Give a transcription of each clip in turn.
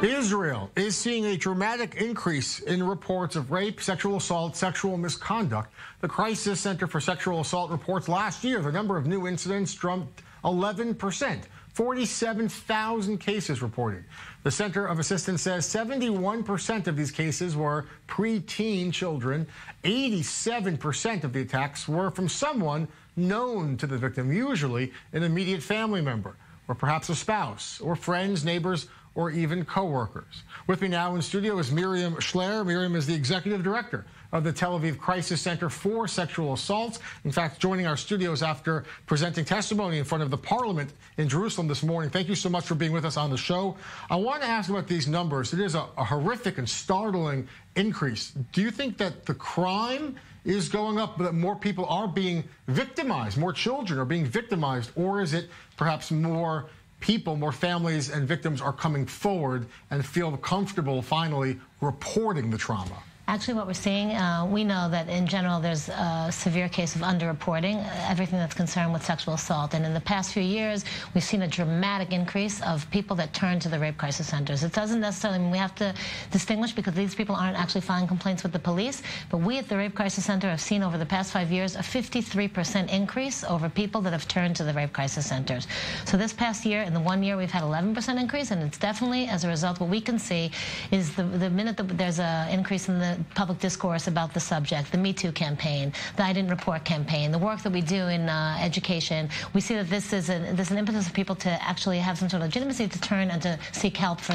Israel is seeing a dramatic increase in reports of rape, sexual assault, sexual misconduct. The Crisis Center for Sexual Assault reports last year the number of new incidents jumped 11%. 47,000 cases reported. The Center of Assistance says 71% of these cases were preteen children. 87% of the attacks were from someone known to the victim, usually an immediate family member, or perhaps a spouse, or friends, neighbors, or even coworkers. With me now in studio is Miriam Schler. Miriam is the executive director of the Tel Aviv Crisis Center for Sexual Assaults. In fact, joining our studios after presenting testimony in front of the Parliament in Jerusalem this morning. Thank you so much for being with us on the show. I want to ask about these numbers. It is a horrific and startling increase. Do you think that the crime is going up, but that more people are being victimized, more children are being victimized, or is it perhaps more people, more families and victims are coming forward and feel comfortable finally reporting the trauma? Actually, what we're seeing, we know that in general there's a severe case of underreporting, everything that's concerned with sexual assault. And in the past few years, we've seen a dramatic increase of people that turn to the rape crisis centers. It doesn't necessarily mean we have to distinguish, because these people aren't actually filing complaints with the police. But we at the Rape Crisis Center have seen over the past 5 years a 53% increase over people that have turned to the rape crisis centers. So this past year, in the 1 year, we've had 11% increase, and it's definitely, as a result, what we can see is the minute that there's an increase in the public discourse about the subject, the Me Too campaign, the I Didn't Report campaign, the work that we do in education, we see that there's an impetus of people to actually have some sort of legitimacy to turn and to seek help for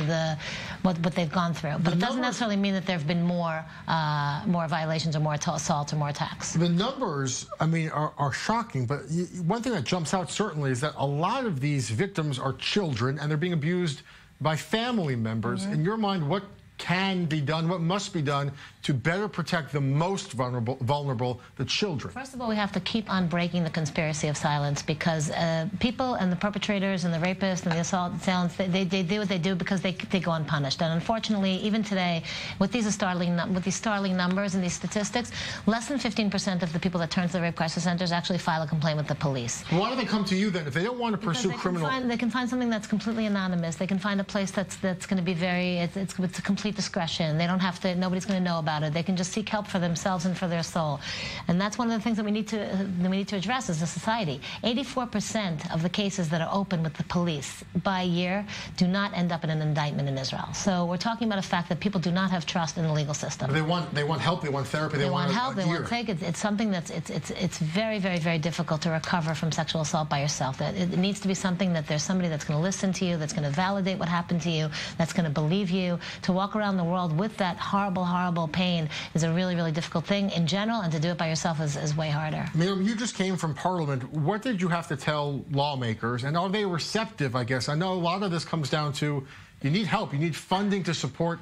what they've gone through. But it doesn't necessarily mean that there have been more violations or more assaults or more attacks. The numbers, I mean, are shocking. But one thing that jumps out certainly is that a lot of these victims are children, and they're being abused by family members. In your mind, what can be done, what must be done to better protect the most vulnerable, the children? First of all, we have to keep on breaking the conspiracy of silence, because people and the perpetrators and the rapists and the assailants, they do what they do because they go unpunished. And unfortunately, even today, with these startling numbers and these statistics, less than 15% of the people that turn to the rape crisis centers actually file a complaint with the police. Why do they come to you then if they don't want to pursue criminal? They can find something that's completely anonymous. They can find a place that's going to be it's a complete discretion. They don't have to. Nobody's going to know about it. They can just seek help for themselves and for their soul. And that's one of the things that we need to address as a society. 84% of the cases that are open with the police by year do not end up in an indictment in Israel. So we're talking about a fact that people do not have trust in the legal system. They want help. They want therapy. They want help. They want take. It's something that's it's very, very, very difficult to recover from sexual assault by yourself. It needs to be something that there's somebody that's going to listen to you, that's going to validate what happened to you, that's going to believe you. To walk around the world with that horrible, horrible pain is a really, really difficult thing in general, and to do it by yourself is way harder. Miriam, you just came from Parliament. What did you have to tell lawmakers, and are they receptive, I guess? I know a lot of this comes down to you need help, you need funding to support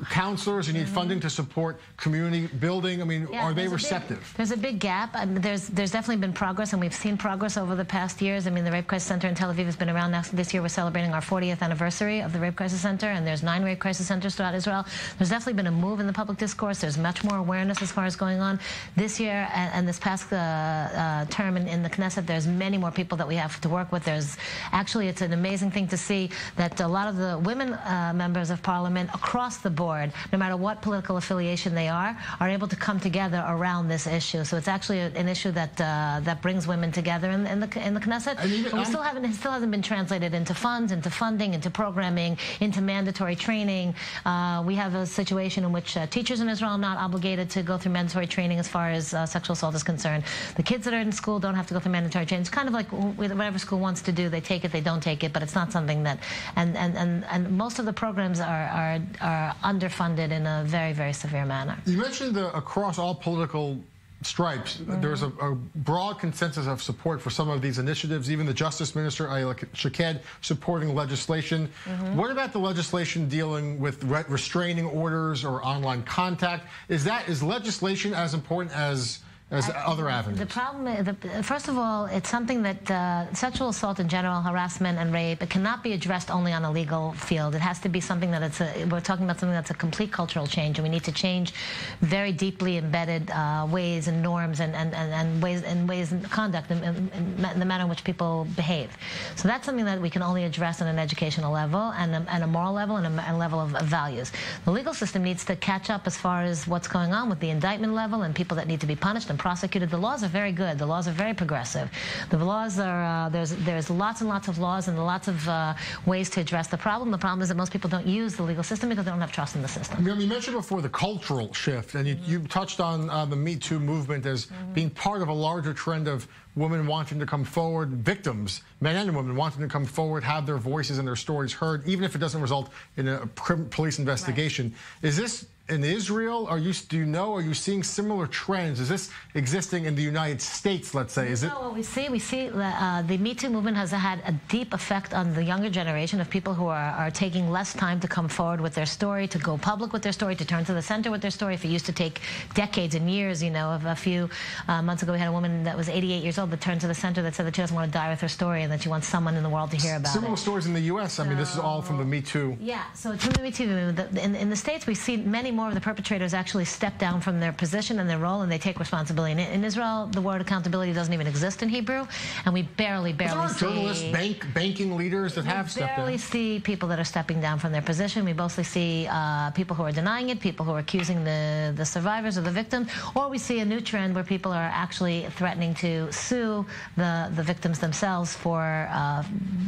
counselors, you need funding to support community building. I mean, are they receptive? There's a big gap. There's definitely been progress, and we've seen progress over the past years. I mean, the Rape Crisis Center in Tel Aviv has been around now. This year we're celebrating our 40th anniversary of the Rape Crisis Center, and there's 9 Rape Crisis Centers throughout Israel. There's definitely been a move in the public discourse. There's much more awareness as far as going on. This year and this past term in the Knesset, there's many more people that we have to work with. It's an amazing thing to see that a lot of the women members of Parliament across the board, no matter what political affiliation they are able to come together around this issue. So it's actually an issue that brings women together in the Knesset. But it still hasn't been translated into funds, into funding, into programming, into mandatory training. We have a situation in which teachers in Israel are not obligated to go through mandatory training as far as sexual assault is concerned. The kids that are in school don't have to go through mandatory training. It's kind of like whatever school wants to do, they take it, they don't take it, but it's not something that, and most of the programs are underfunded in a very, very severe manner. You mentioned across all political stripes, there's a broad consensus of support for some of these initiatives. Even the Justice Minister, Schler, supporting legislation. What about the legislation dealing with restraining orders or online contact? Is legislation as important as as other avenues? The problem, first of all, it's something that sexual assault in general, harassment and rape, it cannot be addressed only on a legal field. It has to be something that we're talking about something that's a complete cultural change, and we need to change very deeply embedded ways and norms and ways and conduct in the manner in which people behave. So that's something that we can only address on an educational level and a moral level and a level of values. The legal system needs to catch up as far as what's going on with the indictment level and people that need to be punished and prosecuted. The laws are very good. The laws are very progressive. The laws are there's lots and lots of laws and lots of ways to address the problem. The problem is that most people don't use the legal system because they don't have trust in the system. Miriam, you mentioned before the cultural shift, and you touched on the Me Too movement as being part of a larger trend of women wanting to come forward, victims, men and women wanting to come forward, have their voices and their stories heard, even if it doesn't result in a police investigation. Right. Is this in Israel? Are you seeing similar trends? Is this existing in the United States, let's say? What we see the Me Too movement has had a deep effect on the younger generation of people who are taking less time to come forward with their story, to go public with their story, to turn to the center with their story. If it used to take decades and years, a few months ago we had a woman that was 88 years old that turned to the center that said that she doesn't want to die with her story and that she wants someone in the world to hear about it. Similar stories in the U.S. I mean, this is all from the Me Too. Yeah, so it's from the Me Too movement. In the States, we see many more of the perpetrators actually step down from their position and their role, and they take responsibility. In Israel, the word accountability doesn't even exist in Hebrew, and we barely see... There are journalists, banking leaders that have stepped down. We barely see people that are stepping down from their position. We mostly see people who are denying it, people who are accusing the survivors or the victims, or we see a new trend where people are actually threatening to sue the victims themselves for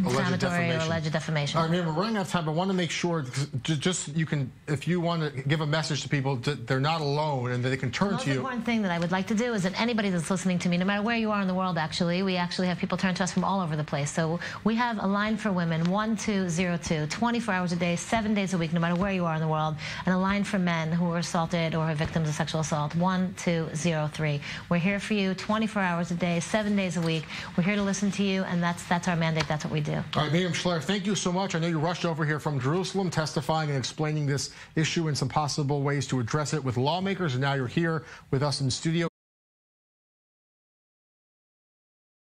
defamatory or alleged defamation. All right, Miriam, we're running out of time, but I want to make sure, if you want to give a message to people, they're not alone and that they can turn to you. The most important thing that I would like to do is that anybody that's listening to me, no matter where you are in the world, we actually have people turn to us from all over the place. So we have a line for women, 1202, 24 hours a day, 7 days a week, no matter where you are in the world, and a line for men who are assaulted or are victims of sexual assault, 1203. We're here for you 24 hours a day, 7 days a week. We're here to listen to you, and that's our mandate. That's what we do. All right, Miriam Schler, thank you so much. I know you rushed over here from Jerusalem testifying and explaining this issue and some possible ways to address it with lawmakers, and now you're here with us in studio.